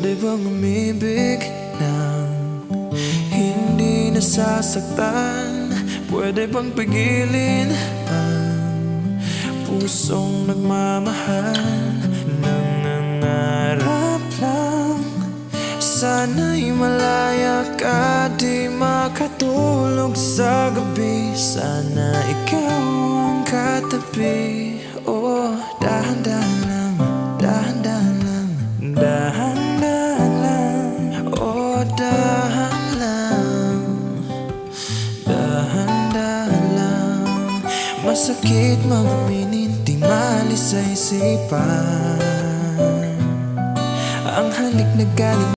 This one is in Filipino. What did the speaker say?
Pwede bang umibig nang hindi nasasaktan? Pwede bang pigilin ang pusong nagmamahal? Nangangarap lang, sana'y malaya ka, di makatulog sa gabi. Sana ikaw ang katabi. Oh, dahan-dahan lang, dahan-dahan lang, dahan-dahan lang. Oh, dahan lang, dahan-dahan lang. Masakit mag-aminin, di maalis sa isipan ang halik na galing